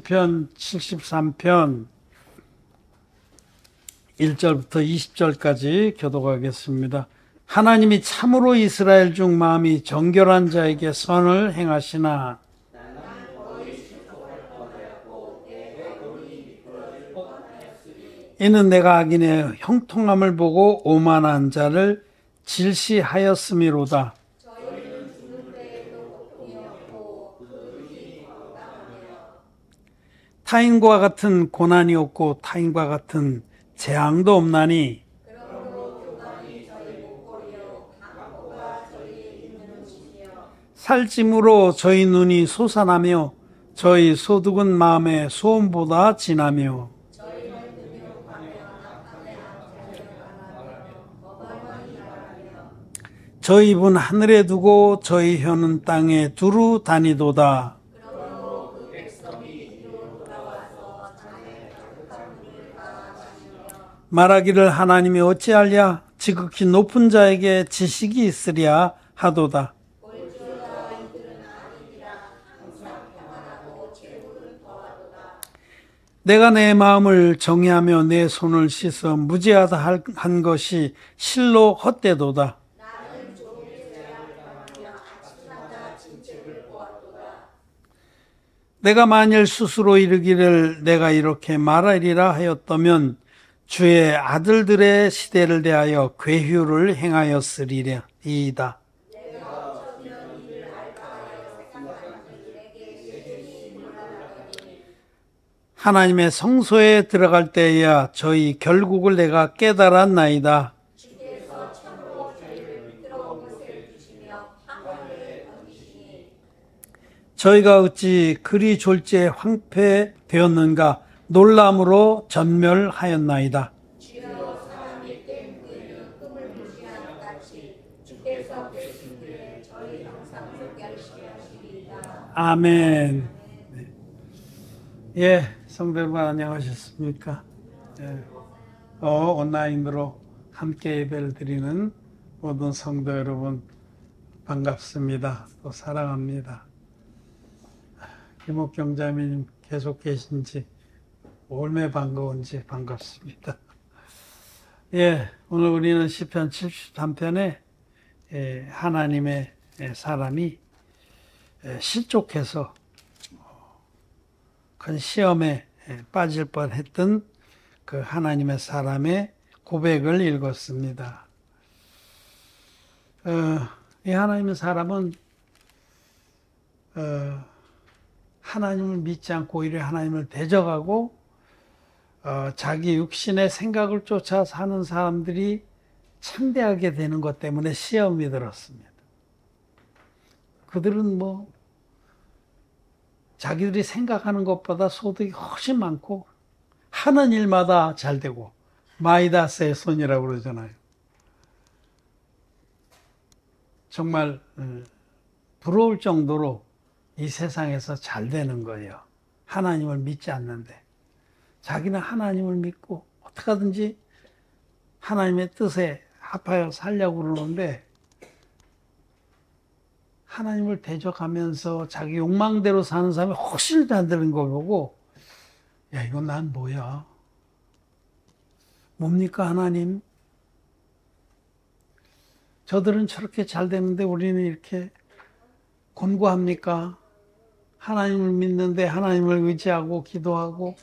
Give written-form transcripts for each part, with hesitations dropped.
시편 73편 1절부터 20절까지 교독하겠습니다. 하나님이 참으로 이스라엘 중 마음이 정결한 자에게 선을 행하시나 이는 내가 악인의 형통함을 보고 오만한 자를 질시하였음이로다. 타인과 같은 고난이 없고 타인과 같은 재앙도 없나니 살찜으로 저희 눈이 솟아나며 저희 소득은 마음의 소음보다 진하며 저희 입은 하늘에 두고 저희 혀는 땅에 두루 다니도다. 말하기를 하나님이 어찌하랴 지극히 높은 자에게 지식이 있으랴 하도다. 내가 내 마음을 정의하며 내 손을 씻어 무죄하다 한 것이 실로 헛되도다. 내가 만일 스스로 이르기를 내가 이렇게 말하리라 하였다면 주의 아들들의 시대를 대하여 괴휴를 행하였으리이다. 하나님의 성소에 들어갈 때에야 저희 결국을 내가 깨달았나이다. 저희가 어찌 그리 졸지에 황폐되었는가 놀람으로 전멸하였나이다. 아멘. 예, 성도 여러분 안녕하셨습니까? 예, 온라인으로 함께 예배를 드리는 모든 성도 여러분 반갑습니다. 또 사랑합니다. 김옥경 자매님 계속 계신지 얼마나 반가운지 반갑습니다. 예, 오늘 우리는 시편 73편에 하나님의 사람이 실족해서 큰 시험에 빠질 뻔했던 그 하나님의 사람의 고백을 읽었습니다. 이 하나님의 사람은 하나님을 믿지 않고 오히려 하나님을 대적하고 자기 육신의 생각을 쫓아 사는 사람들이 창대하게 되는 것 때문에 시험이 들었습니다. 그들은 자기들이 생각하는 것보다 소득이 훨씬 많고 하는 일마다 잘 되고 마이다스의 손이라고 그러잖아요. 정말 부러울 정도로 이 세상에서 잘 되는 거예요. 하나님을 믿지 않는데. 자기는 하나님을 믿고 어떻게 하든지 하나님의 뜻에 합하여 살려고 그러는데 하나님을 대적하면서 자기 욕망대로 사는 사람이 훨씬 잘 되는 걸 보고 야, 이건 난 뭐야? 뭡니까 하나님? 저들은 저렇게 잘 되는데 우리는 이렇게 곤고합니까? 하나님을 믿는데 하나님을 의지하고 기도하고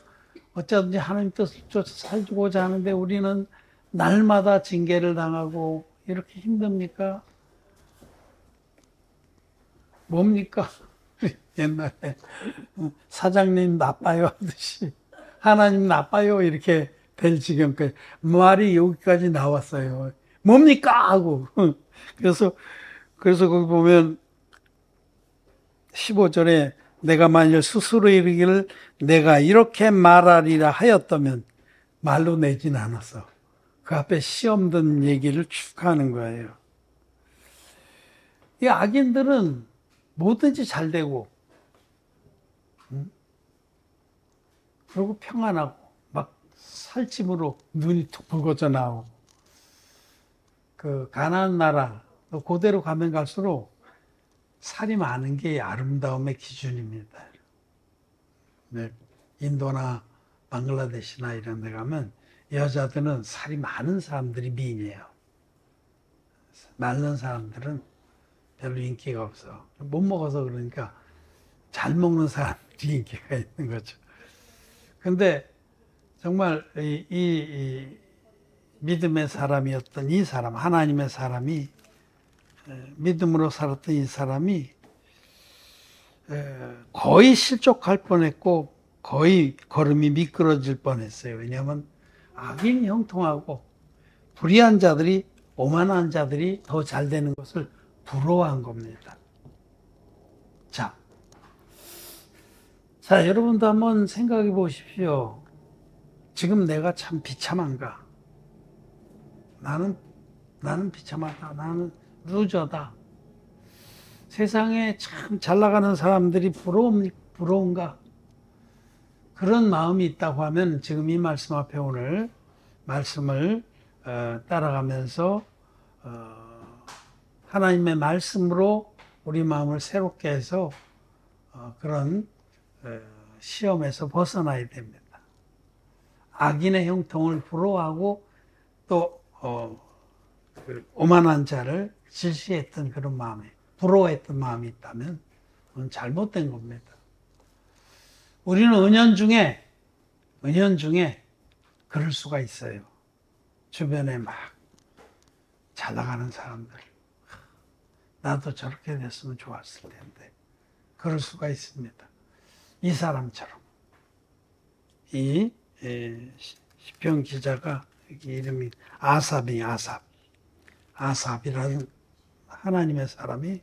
어쩌든지 하나님 뜻을 쫓아 살고자 하는데 우리는 날마다 징계를 당하고 이렇게 힘듭니까? 뭡니까? 옛날에 사장님 나빠요 하듯이 하나님 나빠요 이렇게 될 지경까지 말이 여기까지 나왔어요. 뭡니까? 하고 그래서 거기 보면 15절에 내가 만일 스스로 이르기를 내가 이렇게 말하리라 하였다면 말로 내진 않았어. 그 앞에 시험 든 얘기를 쭉 하는 거예요. 이 악인들은 뭐든지 잘 되고 그리고 평안하고 막 살찜으로 눈이 툭 붉어져 나오고 그 가나안 나라 그대로 가면 갈수록 살이 많은 게 아름다움의 기준입니다. 네. 인도나 방글라데시나 이런 데 가면 여자들은 살이 많은 사람들이 미인이에요. 마른 사람들은 별로 인기가 없어. 못 먹어서 그러니까 잘 먹는 사람들이 인기가 있는 거죠. 근데 정말 이 믿음의 사람이었던 이 사람, 하나님의 사람이, 믿음으로 살았던 이 사람이 거의 실족할 뻔했고 거의 걸음이 미끄러질 뻔했어요. 왜냐하면 악인 형통하고 불의한 자들이, 오만한 자들이 더 잘 되는 것을 부러워한 겁니다. 자, 여러분도 한번 생각해 보십시오. 지금 내가 참 비참한가? 나는 비참하다. 나는 루저다. 세상에 참 잘 나가는 사람들이 부러운가? 그런 마음이 있다고 하면 지금 이 말씀 앞에 오늘 말씀을 따라가면서 하나님의 말씀으로 우리 마음을 새롭게 해서 그런 시험에서 벗어나야 됩니다. 악인의 형통을 부러워하고 또 그 오만한 자를 질시했던 그런 마음에, 부러워했던 마음이 있다면 그건 잘못된 겁니다. 우리는 은연중에 그럴 수가 있어요. 주변에 막 잘 나가는 사람들, 나도 저렇게 됐으면 좋았을 텐데, 그럴 수가 있습니다. 이 사람처럼. 이 시편 기자가 이름이 아삽이라는 하나님의 사람이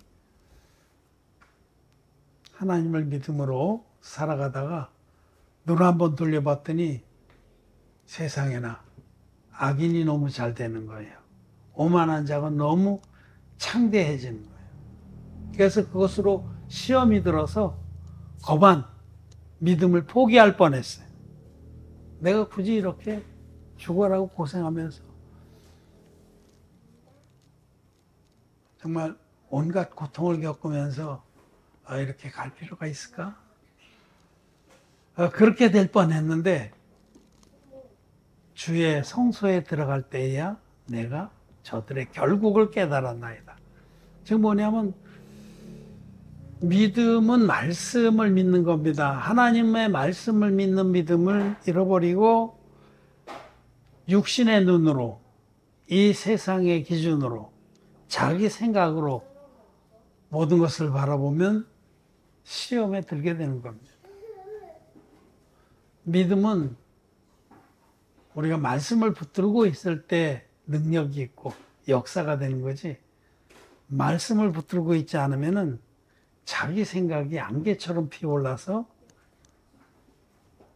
하나님을 믿음으로 살아가다가 눈 한번 돌려봤더니 세상에나 악인이 너무 잘 되는 거예요. 오만한 자가 너무 창대해지는 거예요. 그래서 그것으로 시험이 들어서 거반 믿음을 포기할 뻔했어요. 내가 굳이 이렇게 죽어라고 고생하면서 정말 온갖 고통을 겪으면서 이렇게 갈 필요가 있을까? 그렇게 될 뻔했는데 주의 성소에 들어갈 때야 내가 저들의 결국을 깨달았나이다. 지금 뭐냐면 믿음은 말씀을 믿는 겁니다. 하나님의 말씀을 믿는 믿음을 잃어버리고 육신의 눈으로, 이 세상의 기준으로, 자기 생각으로 모든 것을 바라보면 시험에 들게 되는 겁니다. 믿음은 우리가 말씀을 붙들고 있을 때 능력이 있고 역사가 되는 거지, 말씀을 붙들고 있지 않으면은 자기 생각이 안개처럼 피어올라서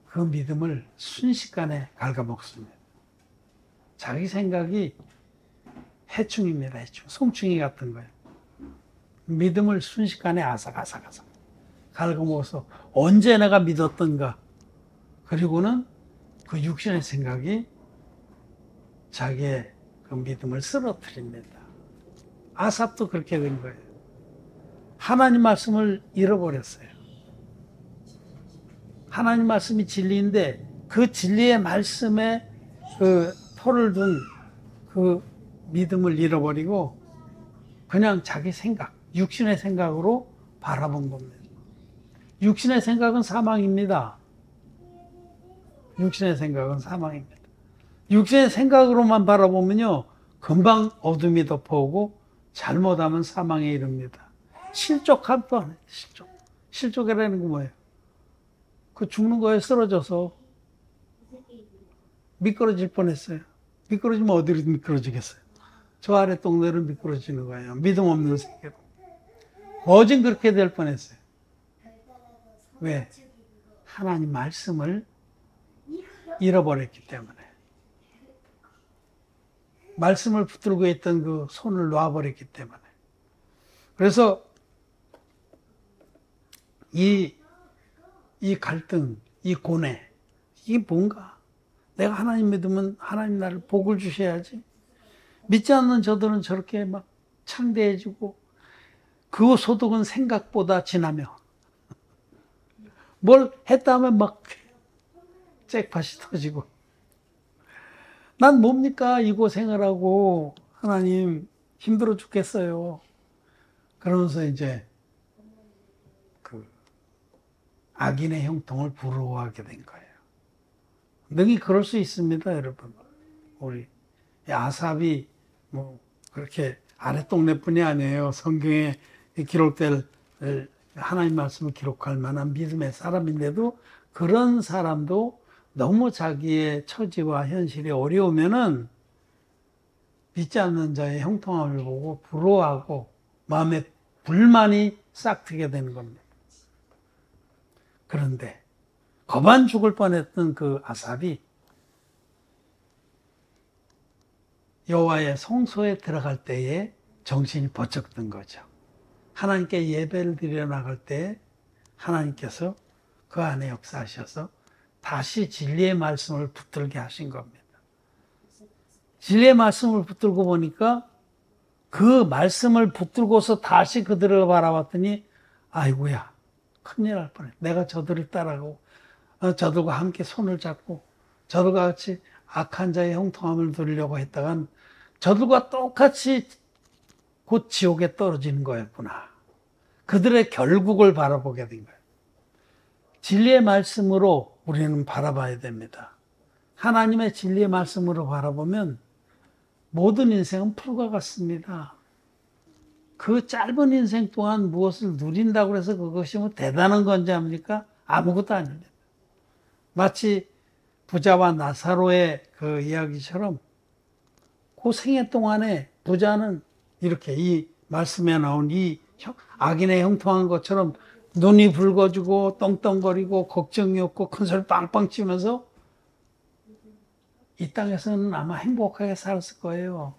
그 믿음을 순식간에 갉아먹습니다. 자기 생각이 해충입니다. 해충. 송충이 같은 거예요. 믿음을 순식간에 아삭아삭 갉아먹어서 언제 내가 믿었던가, 그리고는 그 육신의 생각이 자기의 그 믿음을 쓰러뜨립니다. 아삽도 그렇게 된 거예요. 하나님 말씀을 잃어버렸어요. 하나님 말씀이 진리인데 그 진리의 말씀에 그 토를 둔 그 믿음을 잃어버리고 그냥 자기 생각, 육신의 생각으로 바라본 겁니다. 육신의 생각은 사망입니다. 육신의 생각은 사망입니다. 육신의 생각으로만 바라보면요, 금방 어둠이 덮어오고 잘못하면 사망에 이릅니다. 실족할 뻔해. 실족이라는 게 뭐예요? 그 죽는 거에 쓰러져서 미끄러질 뻔했어요. 미끄러지면 어디로 미끄러지겠어요? 저 아래 동네로 미끄러지는 거예요. 믿음 없는 세계로. 어진 그렇게 될 뻔했어요. 왜? 하나님 말씀을 잃어버렸기 때문에. 말씀을 붙들고 있던 그 손을 놔버렸기 때문에. 그래서 이 갈등, 이 고뇌, 이게 뭔가? 내가 하나님 믿으면 하나님 나를 복을 주셔야지. 믿지 않는 저들은 저렇게 막 창대해지고 그 소득은 생각보다 지나며 뭘 했다 하면 막 잭팟이 터지고. 난 뭡니까? 이 고생을 하고, 하나님, 힘들어 죽겠어요. 그러면서 이제, 그, 악인의 형통을 부러워하게 된 거예요. 능히 그럴 수 있습니다, 여러분. 우리, 아삽이, 뭐, 그렇게 아랫동네뿐이 아니에요. 성경에 기록될 하나님 말씀을 기록할 만한 믿음의 사람인데도 그런 사람도 너무 자기의 처지와 현실이 어려우면은 믿지 않는 자의 형통함을 보고 부러워하고 마음에 불만이 싹트게 되는 겁니다. 그런데 거반 죽을 뻔했던 그 아삽이 여호와의 성소에 들어갈 때에 정신이 번쩍 든 거죠. 하나님께 예배를 드려 나갈 때 하나님께서 그 안에 역사하셔서 다시 진리의 말씀을 붙들게 하신 겁니다. 진리의 말씀을 붙들고 보니까 그 말씀을 붙들고서 다시 그들을 바라봤더니 아이고야 큰일 날 뻔해. 내가 저들을 따라가고 저들과 함께 손을 잡고 저들과 같이 악한 자의 형통함을 누리려고 했다간 저들과 똑같이 곧 지옥에 떨어지는 거였구나. 그들의 결국을 바라보게 된 거예요. 진리의 말씀으로 우리는 바라봐야 됩니다. 하나님의 진리의 말씀으로 바라보면 모든 인생은 풀과 같습니다. 그 짧은 인생 동안 무엇을 누린다고 해서 그것이 뭐 대단한 건지 압니까? 아무것도 아닙니다. 마치 부자와 나사로의 그 이야기처럼 그 생애 동안에 부자는 이렇게 이 말씀에 나온 이 악인의 형통한 것처럼 눈이 붉어지고 떵떵거리고 걱정이 없고 큰소리 빵빵 치면서 이 땅에서는 아마 행복하게 살았을 거예요.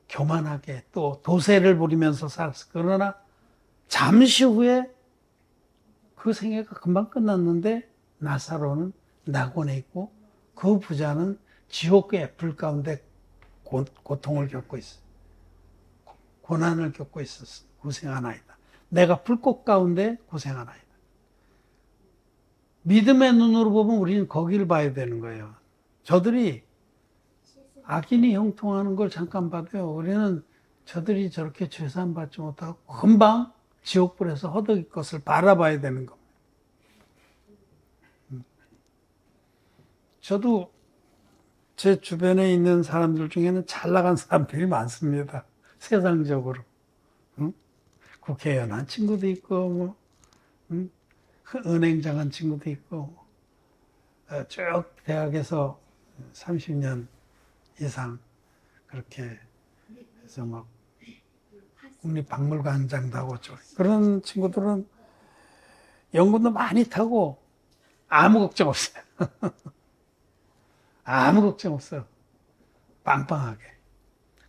교만하게 또 도세를 부리면서 살았을 거예요. 그러나 잠시 후에 그 생애가 금방 끝났는데 나사로는 낙원에 있고 그 부자는 지옥의 불 가운데 고통을 겪고 있어요. 고난을 겪고 있었어. 고생하나이다. 내가 불꽃 가운데 고생하나이다. 믿음의 눈으로 보면 우리는 거기를 봐야 되는 거예요. 저들이 악인이 형통하는 걸 잠깐 봐도요. 우리는 저들이 저렇게 죄산 받지 못하고 금방 지옥불에서 허덕일 것을 바라봐야 되는 겁니다. 저도 제 주변에 있는 사람들 중에는 잘 나간 사람들이 많습니다. 세상적으로. 응? 국회의원 한 친구도 있고, 뭐, 응? 은행장 한 친구도 있고, 쭉 대학에서 30년 이상 그렇게 해서 막 국립박물관장도 하고 그런 친구들은 연구도 많이 타고 아무 걱정 없어요. 아무 걱정 없어요. 빵빵하게.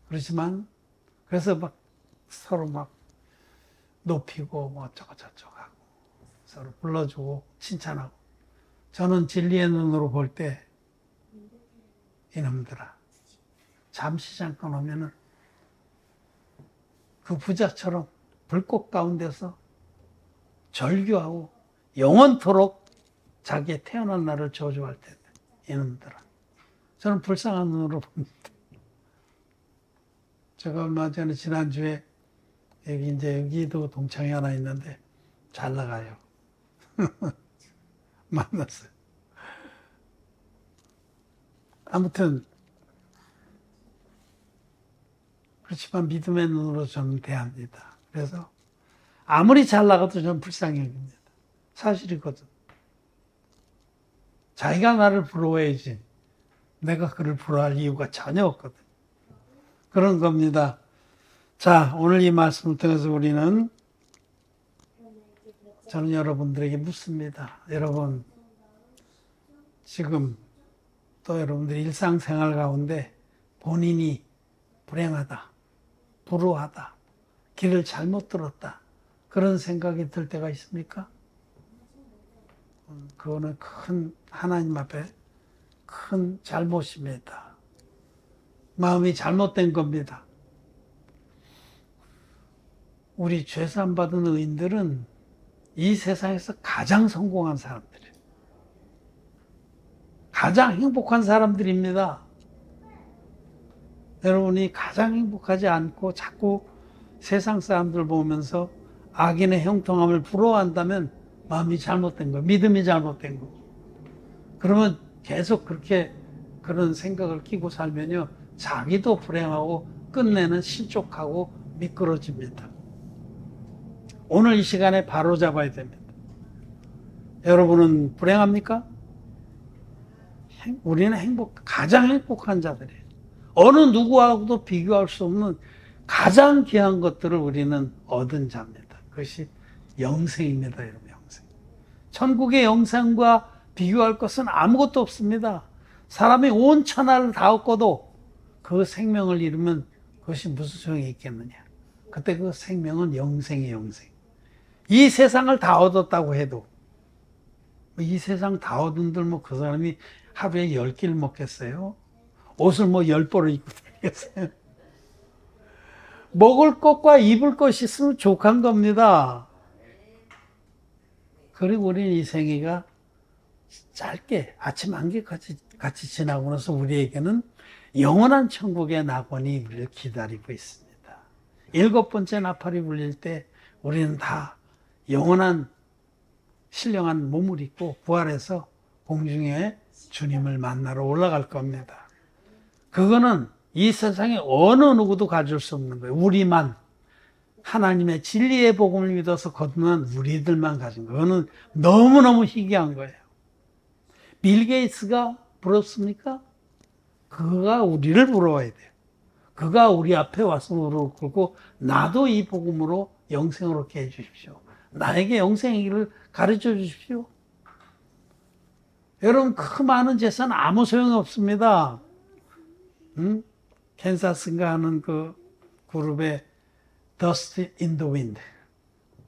그렇지만 그래서 막 서로 막 높이고 뭐 어쩌고저쩌고 하고 서로 불러주고 칭찬하고 저는 진리의 눈으로 볼 때 이놈들아 잠시 잠깐 오면은 그 부자처럼 불꽃 가운데서 절규하고 영원토록 자기의 태어난 날을 저주할 텐데 이놈들아 저는 불쌍한 눈으로 봅니다. 제가 얼마 전에 지난주에 여기도 동창이 하나 있는데 잘 나가요. 만났어요. 아무튼 그렇지만 믿음의 눈으로 저는 대합니다. 그래서 아무리 잘 나가도 저는 불쌍히 여깁니다. 사실이거든. 자기가 나를 부러워해야지 내가 그를 부러워할 이유가 전혀 없거든. 그런 겁니다. 자, 오늘 이 말씀을 통해서 우리는 저는 여러분들에게 묻습니다. 여러분 지금 또 여러분들이 일상생활 가운데 본인이 불행하다, 불우하다, 길을 잘못 들었다 그런 생각이 들 때가 있습니까? 그거는 큰 하나님 앞에 큰 잘못입니다. 마음이 잘못된 겁니다. 우리 죄산 받은 의인들은 이 세상에서 가장 성공한 사람들이에요. 가장 행복한 사람들입니다. 여러분이 가장 행복하지 않고 자꾸 세상 사람들 보면서 악인의 형통함을 부러워한다면 마음이 잘못된 거예요. 믿음이 잘못된 거예요. 그러면 계속 그렇게 그런 생각을 끼고 살면요, 자기도 불행하고 끝내는 실족하고 미끄러집니다. 오늘 이 시간에 바로 잡아야 됩니다. 여러분은 불행합니까? 우리는 가장 행복한 자들이에요. 어느 누구하고도 비교할 수 없는 가장 귀한 것들을 우리는 얻은 자입니다. 그것이 영생입니다, 여러분, 영생. 천국의 영생과 비교할 것은 아무것도 없습니다. 사람이 온 천하를 다 얻고도 그 생명을 잃으면 그것이 무슨 소용이 있겠느냐. 그때 그 생명은 영생이에요, 영생. 이 세상을 다 얻었다고 해도 이 세상 다 얻은들 그 사람이 하루에 10끼를 먹겠어요? 옷을 10벌을 입고 다니겠어요? 먹을 것과 입을 것이 있으면 족한 겁니다. 그리고 우리는 이 생애가 짧게 아침 안개같이 지나고 나서 우리에게는 영원한 천국의 낙원이 우리를 기다리고 있습니다. 7번째 나팔이 불릴 때 우리는 다 영원한 신령한 몸을 입고 부활해서 공중에 주님을 만나러 올라갈 겁니다. 그거는 이 세상에 어느 누구도 가질 수 없는 거예요. 우리만, 하나님의 진리의 복음을 믿어서 거듭난 우리들만 가진 거예요. 그거는 너무너무 희귀한 거예요. 빌 게이츠가 부럽습니까? 그가 우리를 부러워야 돼요. 그가 우리 앞에 와서 무릎을 꿇고 나도 이 복음으로 영생을 얻게 해주십시오. 나에게 영생의 길을 가르쳐 주십시오. 여러분, 그 많은 재산 아무 소용이 없습니다. 캔사스인가 하는 그 그룹의 Dust in the Wind,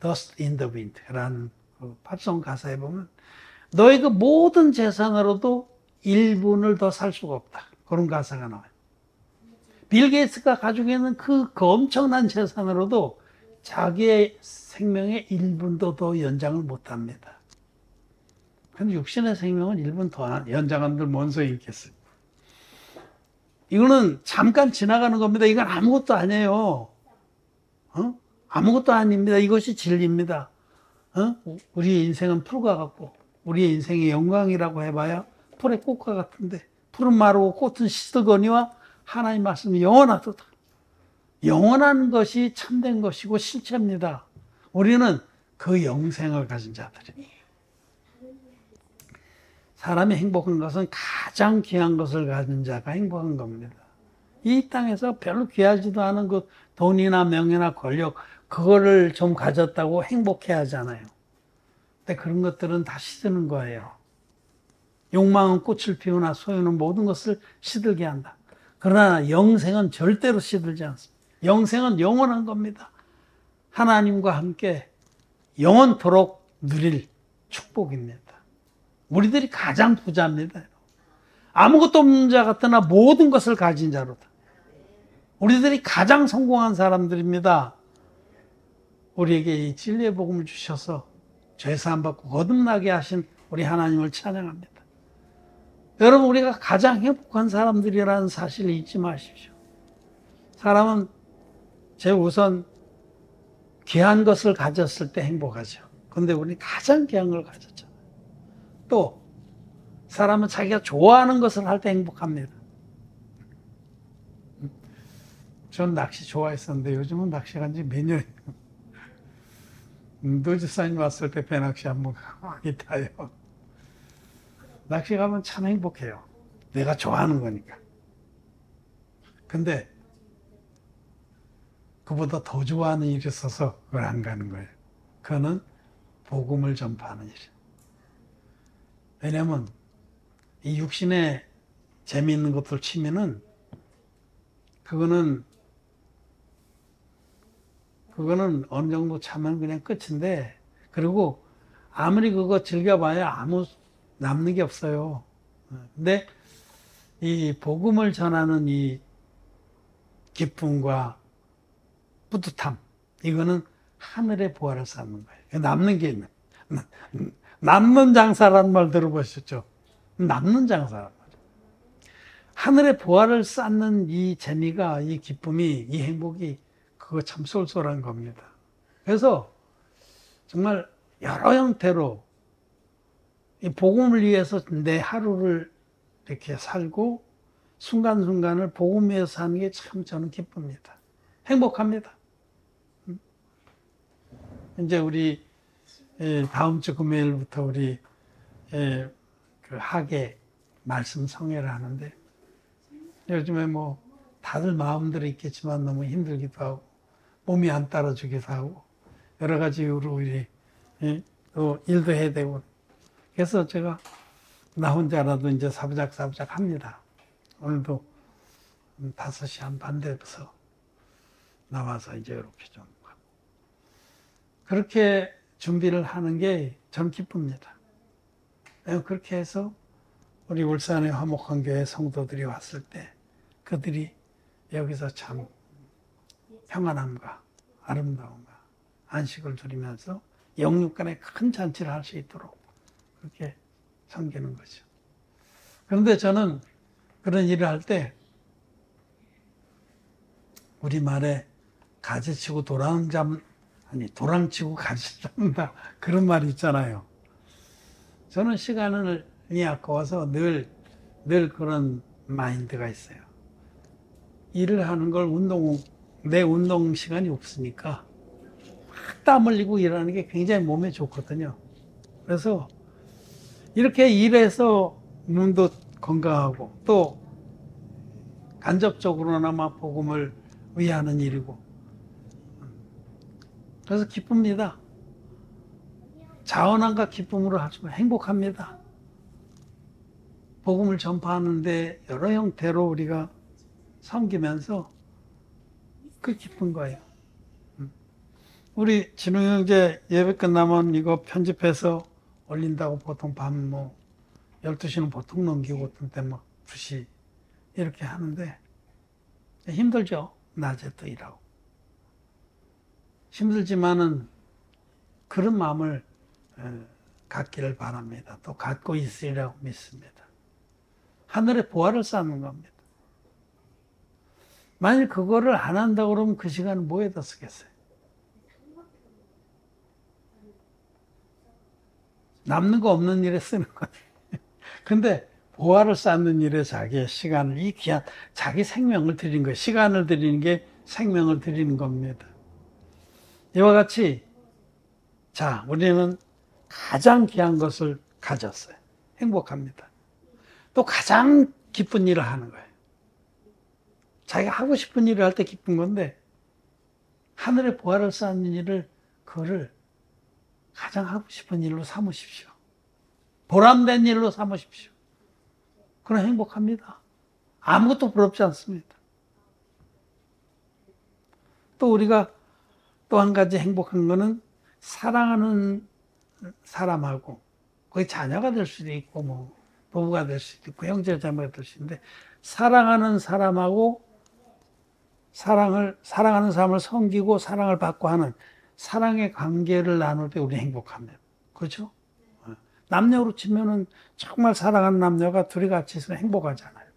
Dust in the Wind라는 그 팝송 가사에 보면 너희 그 모든 재산으로도 1분을 더 살 수가 없다. 그런 가사가 나와요. 빌 게이츠가 가지고 있는 그 엄청난 재산으로도 자기의 생명의 1분도 더 연장을 못합니다. 근데 육신의 생명은 1분 더 연장한들 뭔 소용이 있겠어요? 이거는 잠깐 지나가는 겁니다. 이건 아무것도 아니에요. 아무것도 아닙니다. 이것이 진리입니다. 우리의 인생은 풀과 같고 우리의 인생의 영광이라고 해봐야 풀의 꽃과 같은데 풀은 마르고 꽃은 시들거니와 하나님 말씀이 영원하도다. 영원한 것이 참된 것이고 실체입니다. 우리는 그 영생을 가진 자들이에요. 사람이 행복한 것은 가장 귀한 것을 가진 자가 행복한 겁니다. 이 땅에서 별로 귀하지도 않은 그 돈이나 명예나 권력, 그거를 좀 가졌다고 행복해 하잖아요. 근데 그런 것들은 다 시드는 거예요. 욕망은 꽃을 피우나 소유는 모든 것을 시들게 한다. 그러나 영생은 절대로 시들지 않습니다. 영생은 영원한 겁니다. 하나님과 함께 영원토록 누릴 축복입니다. 우리들이 가장 부자입니다. 아무것도 없는 자 같으나 모든 것을 가진 자로다. 우리들이 가장 성공한 사람들입니다. 우리에게 이 진리의 복음을 주셔서 죄사함 받고 거듭나게 하신 우리 하나님을 찬양합니다. 여러분, 우리가 가장 행복한 사람들이라는 사실을 잊지 마십시오. 사람은 제일 우선 귀한 것을 가졌을 때 행복하죠. 그런데 우리는 가장 귀한 걸 가졌잖아요. 또 사람은 자기가 좋아하는 것을 할 때 행복합니다. 전 낚시 좋아했었는데 요즘은 낚시 간 지 몇 년이에요. 노지사님 왔을 때 배낚시 한번 가기 타요. 낚시 가면 참 행복해요. 내가 좋아하는 거니까. 근데 그보다 더 좋아하는 일이 있어서 그걸 안 가는 거예요. 그거는 복음을 전파하는 일이에요. 왜냐면 이 육신에 재미있는 것들 치면은 그거는 어느 정도 차면 그냥 끝인데, 그리고 아무리 그거 즐겨봐야 아무 남는 게 없어요. 근데 이 복음을 전하는 이 기쁨과 뿌듯함, 이거는 하늘의 보화를 쌓는 거예요. 남는 게 있는. 남는 장사라는 말 들어보셨죠? 남는 장사란 말이에요. 하늘의 보화를 쌓는 이 재미가, 이 기쁨이, 이 행복이 그거 참 쏠쏠한 겁니다. 그래서 정말 여러 형태로 이 복음을 위해서 내 하루를 이렇게 살고 순간순간을 복음 위해서 사는 게 참 저는 기쁩니다. 행복합니다. 이제 우리 다음 주 금요일부터 우리 그 학예 말씀 성회를 하는데 요즘에 뭐 다들 마음대로 있겠지만 너무 힘들기도 하고 몸이 안 따라주기도 하고 여러 가지 이유로 우리 또 일도 해야 되고 그래서 제가 나 혼자라도 이제 사부작 합니다. 오늘도 5시 한 반 돼서 나와서 이제 이렇게 좀 하고 그렇게 준비를 하는 게 전 기쁩니다. 그렇게 해서 우리 울산의 화목한 교회 성도들이 왔을 때 그들이 여기서 참 평안함과 아름다움과 안식을 누리면서 영육간에 큰 잔치를 할 수 있도록 그렇게 섬기는 거죠. 그런데 저는 그런 일을 할 때 우리말에 가지치고 도랑치고 가지 잡는다 그런 말이 있잖아요. 저는 시간이 아까워서 늘 그런 마인드가 있어요. 일을 하는 걸 내 운동 시간이 없으니까 막 땀 흘리고 일하는 게 굉장히 몸에 좋거든요. 그래서 이렇게 일해서 몸도 건강하고 또 간접적으로나마 복음을 위하는 일이고 그래서 기쁩니다. 자원함과 기쁨으로 하지만 행복합니다. 복음을 전파하는데 여러 형태로 우리가 섬기면서 그 기쁜 거예요. 우리 진우 형제 예배 끝나면 이거 편집해서 올린다고 보통 밤 12시는 보통 넘기고 어떤 때 막 2시 이렇게 하는데 힘들죠. 낮에 또 일하고. 힘들지만은 그런 마음을 갖기를 바랍니다. 또 갖고 있으리라고 믿습니다. 하늘의 보화를 쌓는 겁니다. 만일 그거를 안 한다고 그러면 그 시간을 뭐에다 쓰겠어요? 남는 거 없는 일에 쓰는 거예요. 근데 보화를 쌓는 일에 자기의 시간을, 이 귀한 자기 생명을 드리는 거예요. 시간을 드리는 게 생명을 드리는 겁니다. 이와 같이 자, 우리는 가장 귀한 것을 가졌어요. 행복합니다. 또 가장 기쁜 일을 하는 거예요. 자기가 하고 싶은 일을 할 때 기쁜 건데 하늘의 보화를 쌓는 일을 그거를 가장 하고 싶은 일로 삼으십시오. 보람된 일로 삼으십시오. 그럼 행복합니다. 아무것도 부럽지 않습니다. 또 우리가 또 한 가지 행복한 거는 사랑하는 사람하고 거의 자녀가 될 수도 있고 부부가 될 수도 있고 형제자매가 될 수 있는데 사랑하는 사람하고 사랑하는 사람을 섬기고 사랑을 받고 하는 사랑의 관계를 나눌 때 우리 행복합니다. 그렇죠? 남녀로 치면은 정말 사랑하는 남녀가 둘이 같이 있으면 행복하잖아요.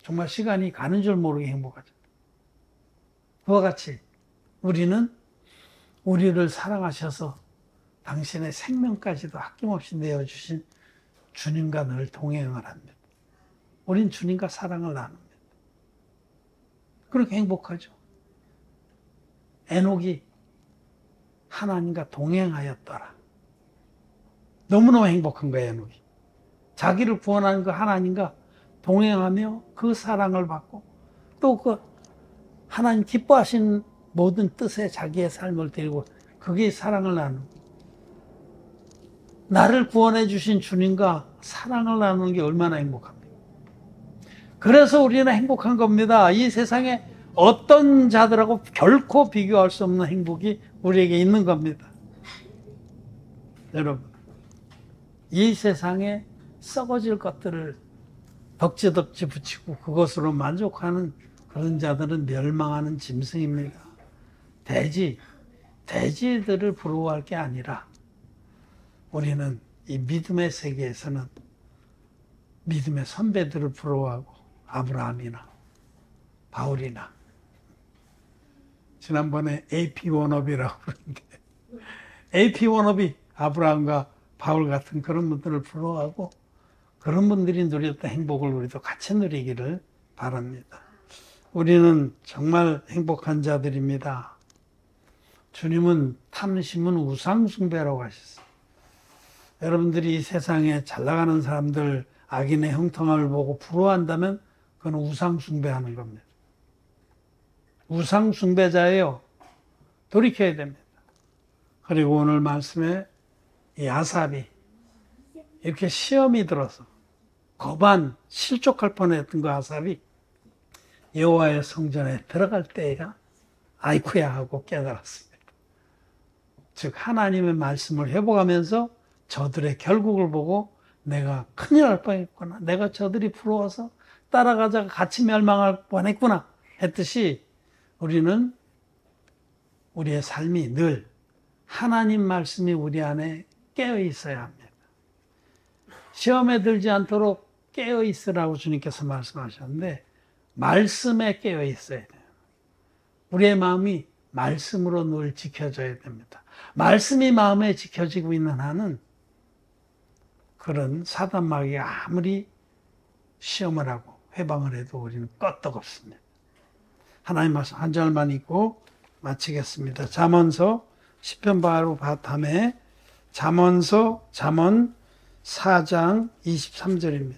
정말 시간이 가는 줄 모르게 행복하잖아요. 그와 같이 우리는 우리를 사랑하셔서 당신의 생명까지도 아낌없이 내어주신 주님과 늘 동행을 합니다. 우린 주님과 사랑을 나눕니다. 그렇게 행복하죠. 에녹이 하나님과 동행하였더라. 너무너무 행복한 거예요, 에녹이. 자기를 구원하는 그 하나님과 동행하며 그 사랑을 받고 또 그 하나님 기뻐하신 모든 뜻에 자기의 삶을 드리고 그게 사랑을 나누고 나를 구원해 주신 주님과 사랑을 나누는 게 얼마나 행복합니까? 그래서 우리는 행복한 겁니다. 이 세상에 어떤 자들하고 결코 비교할 수 없는 행복이 우리에게 있는 겁니다. 여러분, 이 세상에 썩어질 것들을 덕지덕지 붙이고 그것으로 만족하는 그런 자들은 멸망하는 짐승입니다. 돼지, 돼지들을 부러워할 게 아니라 우리는 이 믿음의 세계에서는 믿음의 선배들을 부러워하고 아브라함이나 바울이나 지난번에 AP 원업이라고 그러는데 AP 원업이 아브라함과 바울 같은 그런 분들을 부러워하고 그런 분들이 누렸던 행복을 우리도 같이 누리기를 바랍니다. 우리는 정말 행복한 자들입니다. 주님은 탐심은 우상숭배라고 하셨어요. 여러분들이 이 세상에 잘 나가는 사람들 악인의 형통함을 보고 부러워한다면 그건 우상숭배하는 겁니다. 우상숭배자예요. 돌이켜야 됩니다. 그리고 오늘 말씀에 이 아삽이 이렇게 시험이 들어서 거반 실족할 뻔했던 그 아삽이 여호와의 성전에 들어갈 때가 아이쿠야 하고 깨달았습니다. 즉 하나님의 말씀을 회복하면서 저들의 결국을 보고 내가 큰일 날 뻔했구나. 내가 저들이 부러워서 따라가자가 같이 멸망할 뻔했구나 했듯이 우리는 우리의 삶이 늘 하나님 말씀이 우리 안에 깨어 있어야 합니다. 시험에 들지 않도록 깨어 있으라고 주님께서 말씀하셨는데 말씀에 깨어 있어야 돼요. 우리의 마음이 말씀으로 늘 지켜져야 됩니다. 말씀이 마음에 지켜지고 있는 한은 그런 사단 마귀가 아무리 시험을 하고 회방을 해도 우리는 끄떡없습니다. 하나님 말씀 한 절만 읽고 마치겠습니다. 잠언서 시편 바로 바탕에 잠언 4장 23절입니다.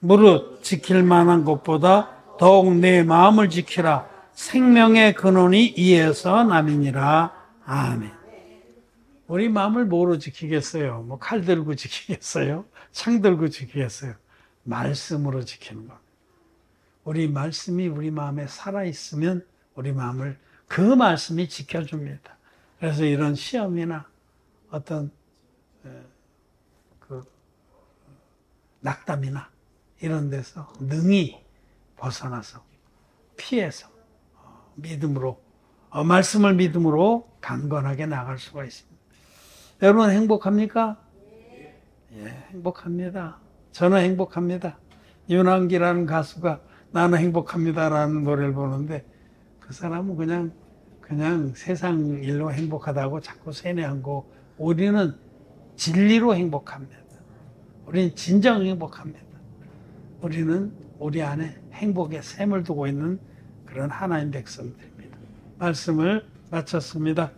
무릇 지킬 만한 것보다 더욱 내 마음을 지키라. 생명의 근원이 이에서 남이니라. 아멘. 우리 마음을 뭐로 지키겠어요? 뭐 칼 들고 지키겠어요? 창 들고 지키겠어요? 말씀으로 지키는 겁니다. 우리 말씀이 우리 마음에 살아있으면 우리 마음을 그 말씀이 지켜줍니다. 그래서 이런 시험이나 어떤 그 낙담이나 이런 데서 능히 벗어나서 피해서 믿음으로 말씀을 믿음으로 강건하게 나갈 수가 있습니다. 여러분 행복합니까? 예, 행복합니다. 저는 행복합니다. 윤한기라는 가수가 나는 행복합니다라는 노래를 부르는데 그 사람은 그냥 세상 일로 행복하다고 자꾸 세뇌하고 우리는 진리로 행복합니다. 우리는 진정 행복합니다. 우리는 우리 안에 행복의 샘을 두고 있는 그런 하나님 백성들입니다. 말씀을 마쳤습니다.